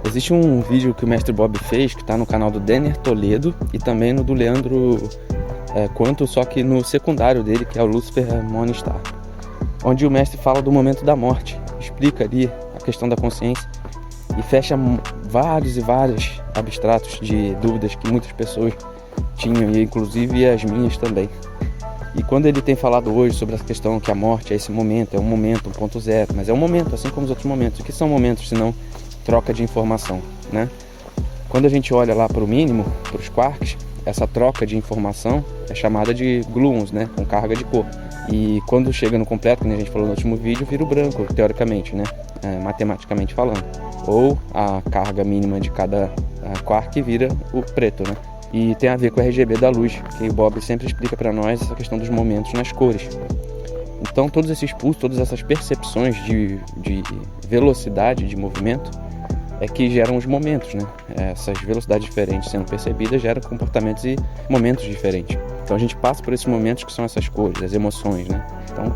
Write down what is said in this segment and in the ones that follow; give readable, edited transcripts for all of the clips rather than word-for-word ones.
Existe um vídeo que o Mestre Bob fez, que está no canal do Denner Toledo e também no do Leandro Quanto, só que no secundário dele, que é o Lucifer Morningstar, onde o mestre fala do momento da morte, explica ali a questão da consciência e fecha vários e vários abstratos de dúvidas que muitas pessoas tinham, e inclusive as minhas também. E quando ele tem falado hoje sobre essa questão que a morte é esse momento, é um momento 1.0, mas é um momento, assim como os outros momentos. O que são momentos se não troca de informação, né? Quando a gente olha lá para o mínimo, para os quarks, essa troca de informação é chamada de gluons, né? Com carga de cor. E quando chega no completo, como a gente falou no último vídeo, vira o branco, teoricamente, né? Matematicamente falando. Ou a carga mínima de cada quark vira o preto, né? E tem a ver com o RGB da luz, que o Bob sempre explica para nós essa questão dos momentos nas cores. Então todos esses pulsos, todas essas percepções de velocidade de movimento é que geram os momentos, né? Essas velocidades diferentes sendo percebidas geram comportamentos e momentos diferentes. Então a gente passa por esses momentos que são essas cores, as emoções, né? Então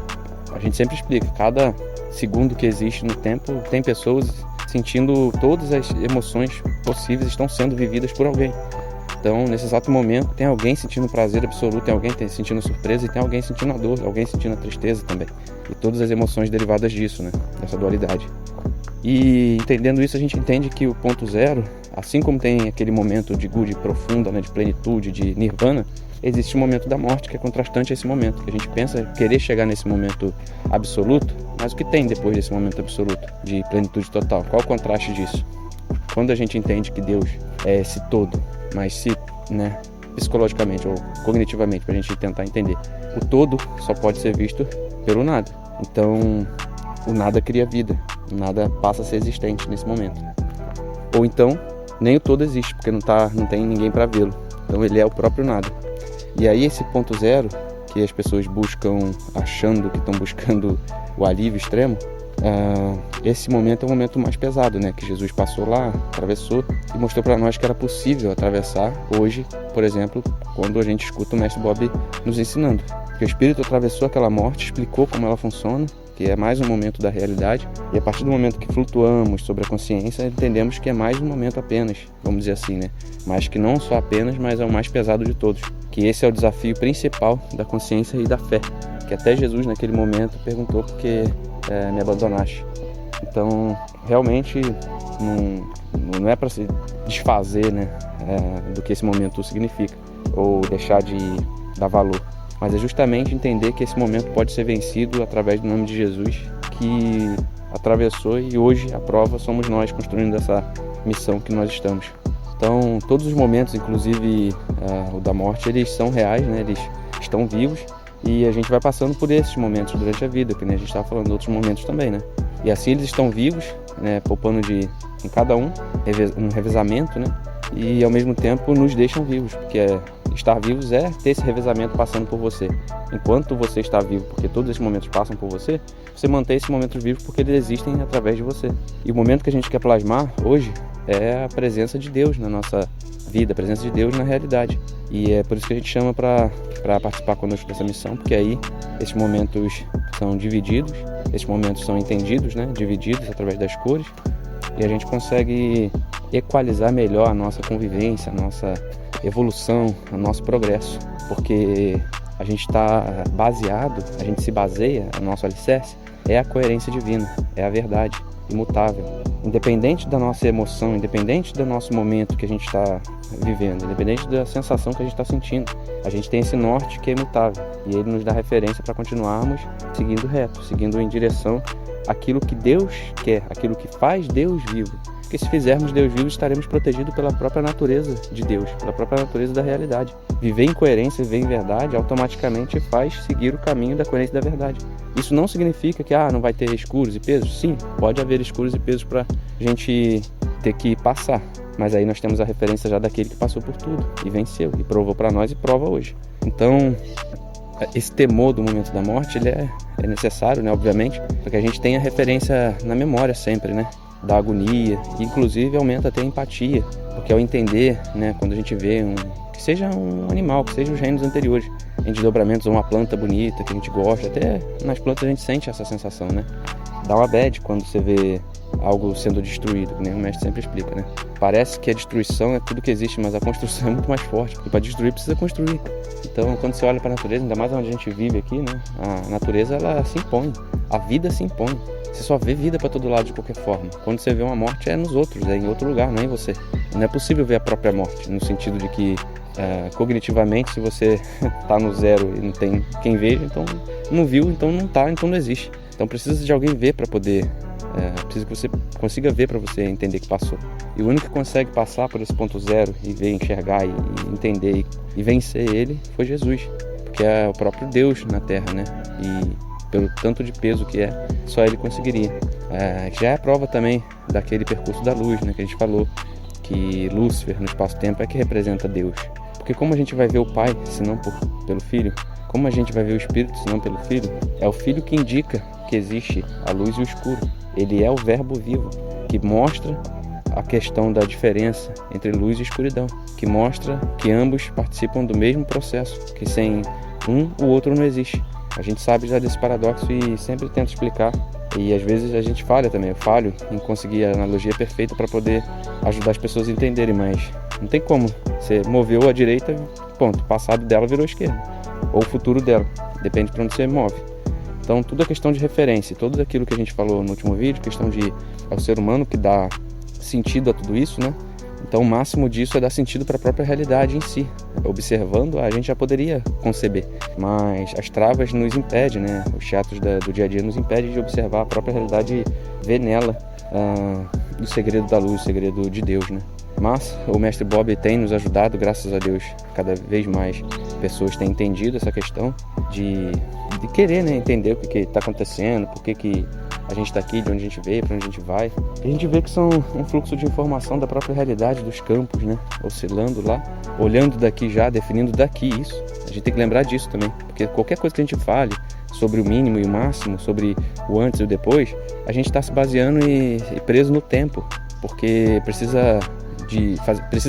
a gente sempre explica, cada segundo que existe no tempo tem pessoas sentindo todas as emoções possíveis, estão sendo vividas por alguém. Então, nesse exato momento, tem alguém sentindo prazer absoluto, tem alguém sentindo surpresa e tem alguém sentindo a dor, alguém sentindo a tristeza também. E todas as emoções derivadas disso, né? Dessa dualidade. E entendendo isso, a gente entende que o ponto zero, assim como tem aquele momento de good profunda, né? De plenitude, de nirvana, existe o momento da morte que é contrastante a esse momento, que a gente pensa querer chegar nesse momento absoluto, mas o que tem depois desse momento absoluto, de plenitude total? Qual o contraste disso? Quando a gente entende que Deus é esse todo, mas né, psicologicamente ou cognitivamente, para a gente tentar entender, o todo só pode ser visto pelo nada. Então, o nada cria vida, o nada passa a ser existente nesse momento. Ou então, nem o todo existe, porque não tem ninguém para vê-lo. Então, ele é o próprio nada. E aí, esse ponto zero, que as pessoas buscam achando que estão buscando o alívio extremo, esse momento é o momento mais pesado, né? Que Jesus passou lá, atravessou e mostrou para nós que era possível atravessar hoje, por exemplo, quando a gente escuta o Mestre Bob nos ensinando. Que o Espírito atravessou aquela morte, explicou como ela funciona, que é mais um momento da realidade, e a partir do momento que flutuamos sobre a consciência, entendemos que é mais um momento apenas, vamos dizer assim, né? Mas que não só apenas, mas é o mais pesado de todos. Que esse é o desafio principal da consciência e da fé. Que até Jesus, naquele momento, perguntou por que me abandonaste. Então, realmente, não é para se desfazer, né, do que esse momento significa, ou deixar de dar valor. Mas é justamente entender que esse momento pode ser vencido através do nome de Jesus, que atravessou, e hoje a prova somos nós construindo essa missão que nós estamos. Então, todos os momentos, inclusive o da morte, eles são reais, né? Eles estão vivos, e a gente vai passando por esses momentos durante a vida, que a gente estava falando de outros momentos também, né? E assim eles estão vivos, né? Poupando em cada um revezamento, né? E ao mesmo tempo nos deixam vivos, porque estar vivos é ter esse revezamento passando por você. Enquanto você está vivo, porque todos esses momentos passam por você, você mantém esses momentos vivos porque eles existem através de você. E o momento que a gente quer plasmar hoje é a presença de Deus na nossa vida, a presença de Deus na realidade. E é por isso que a gente chama para participar conosco dessa missão, porque aí esses momentos são divididos, esses momentos são entendidos, né? Divididos através das cores, e a gente consegue equalizar melhor a nossa convivência, a nossa evolução, o nosso progresso, porque a gente está baseado, a gente se baseia, o nosso alicerce é a coerência divina, é a verdade imutável. Independente da nossa emoção, independente do nosso momento que a gente está vivendo, independente da sensação que a gente está sentindo, a gente tem esse norte que é imutável, e ele nos dá referência para continuarmos seguindo reto, seguindo em direção àquilo que Deus quer, aquilo que faz Deus vivo. Porque se fizermos Deus vivo, estaremos protegidos pela própria natureza de Deus, pela própria natureza da realidade. Viver em coerência, viver em verdade, automaticamente faz seguir o caminho da coerência e da verdade. Isso não significa que não vai ter escuros e pesos. Sim, pode haver escuros e pesos para a gente ter que passar. Mas aí nós temos a referência já daquele que passou por tudo e venceu, e provou para nós e prova hoje. Então, esse temor do momento da morte, ele é necessário, né, obviamente, para que a gente tenha referência na memória sempre, né? Da agonia, e inclusive aumenta até a empatia, porque ao entender, né, quando a gente vê que seja um animal, que seja os reinos anteriores, em desdobramentos, ou uma planta bonita que a gente gosta, até nas plantas a gente sente essa sensação, né, Dá uma bad quando você vê algo sendo destruído, que nem o mestre sempre explica, né? Parece que a destruição é tudo que existe, mas a construção é muito mais forte, porque para destruir precisa construir. Então, quando você olha para a natureza, ainda mais onde a gente vive aqui, né? A natureza, ela se impõe, a vida se impõe. Você só vê vida para todo lado de qualquer forma. Quando você vê uma morte é nos outros, é em outro lugar, não é em você. Não é possível ver a própria morte, no sentido de que cognitivamente, se você tá no zero e não tem quem veja, então não viu, então não tá, então não existe. Então precisa de alguém ver para poder, precisa que você consiga ver para você entender que passou. E o único que consegue passar por esse ponto zero e ver, enxergar e entender e vencer ele foi Jesus, porque é o próprio Deus na Terra, né? E pelo tanto de peso que é, só ele conseguiria. Já é a prova também daquele percurso da luz, né? Que a gente falou que Lúcifer no espaço-tempo é que representa Deus. Porque como a gente vai ver o Pai, se não pelo Filho, como a gente vai ver o Espírito, se não pelo Filho, é o Filho que indica que existe a luz e o escuro. Ele é o verbo vivo, que mostra a questão da diferença entre luz e escuridão, que mostra que ambos participam do mesmo processo, que sem um, o outro não existe. A gente sabe já desse paradoxo e sempre tenta explicar, e às vezes a gente falha também. Eu falho em conseguir a analogia perfeita para poder ajudar as pessoas a entenderem, mas não tem como. Você moveu a direita, ponto, o passado dela virou esquerda, ou o futuro dela, depende para onde você move. Então tudo é questão de referência, tudo aquilo que a gente falou no último vídeo, questão de é o ser humano que dá sentido a tudo isso, né? Então o máximo disso é dar sentido para a própria realidade em si. Observando, a gente já poderia conceber, mas as travas nos impedem, né? Os teatros do dia a dia nos impedem de observar a própria realidade e ver nela o segredo da luz, o segredo de Deus, né? Mas o Mestre Bob tem nos ajudado, graças a Deus, cada vez mais pessoas têm entendido essa questão de querer, né, entender o que está acontecendo, por que a gente está aqui, de onde a gente veio, para onde a gente vai. A gente vê que são um fluxo de informação da própria realidade dos campos, né, oscilando lá, olhando daqui já, definindo daqui isso. A gente tem que lembrar disso também, porque qualquer coisa que a gente fale sobre o mínimo e o máximo, sobre o antes e o depois, a gente está se baseando e preso no tempo, porque precisa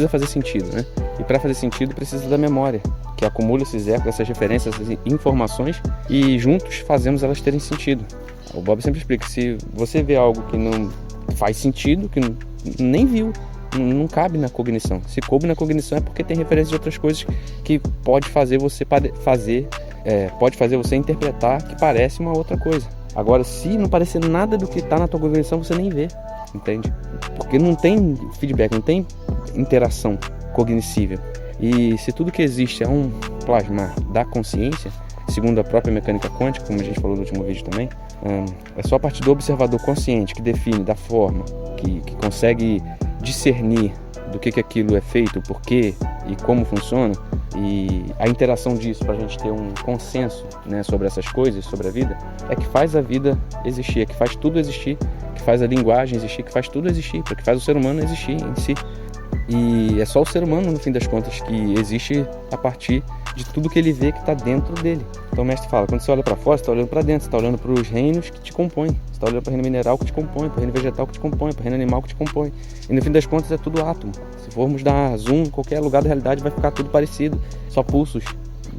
fazer sentido, né? E para fazer sentido precisa da memória, que acumula esses ecos, essas referências, essas informações, e juntos fazemos elas terem sentido. O Bob sempre explica, se você vê algo que não faz sentido, que nem viu, não cabe na cognição. Se coube na cognição é porque tem referência de outras coisas que pode fazer você interpretar que parece uma outra coisa. Agora, se não parecer nada do que está na tua cognição, você nem vê, entende? Porque não tem feedback, não tem interação cognoscível. E se tudo que existe é um plasmar da consciência, segundo a própria mecânica quântica, como a gente falou no último vídeo também, é só a partir do observador consciente que define da forma, que consegue discernir do que aquilo é feito, por quê e como funciona, e a interação disso para a gente ter um consenso, né, sobre essas coisas, sobre a vida, é que faz a vida existir, é que faz tudo existir, que faz a linguagem existir, que faz tudo existir, que faz o ser humano existir em si. E é só o ser humano, no fim das contas, que existe a partir de tudo que ele vê que está dentro dele. Então o mestre fala, quando você olha para fora, você está olhando para dentro, você está olhando para os reinos que te compõem, você está olhando para o reino mineral que te compõe, para o reino vegetal que te compõe, para o reino animal que te compõe. E no fim das contas é tudo átomo. Se formos dar zoom em qualquer lugar da realidade, vai ficar tudo parecido, só pulsos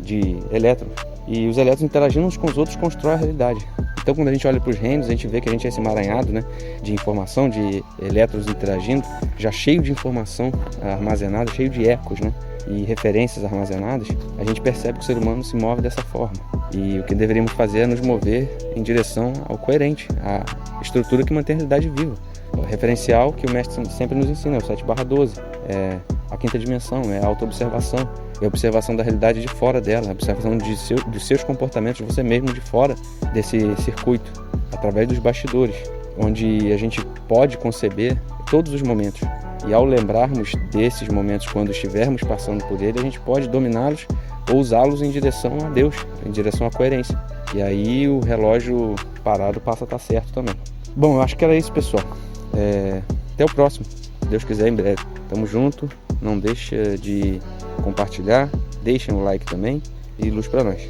de elétrons. E os elétrons interagindo uns com os outros constroem a realidade. Então quando a gente olha para os reinos, a gente vê que a gente é esse emaranhado, né, de informação, de elétrons interagindo, já cheio de informação armazenada, cheio de ecos, né, e referências armazenadas. A gente percebe que o ser humano se move dessa forma. E o que deveríamos fazer é nos mover em direção ao coerente, à estrutura que mantém a realidade viva. O referencial que o mestre sempre nos ensina é o 7/12, é a quinta dimensão, é a autoobservação, é a observação da realidade de fora dela, a observação dos seus comportamentos, de você mesmo de fora desse circuito, através dos bastidores, onde a gente pode conceber todos os momentos. E ao lembrarmos desses momentos, quando estivermos passando por ele, a gente pode dominá-los ou usá-los em direção a Deus, em direção à coerência. E aí o relógio parado passa a estar certo também. Bom, eu acho que era isso, pessoal. Até o próximo. Se Deus quiser, em breve. Tamo junto. Não deixa de compartilhar. Deixem o like também. E luz pra nós.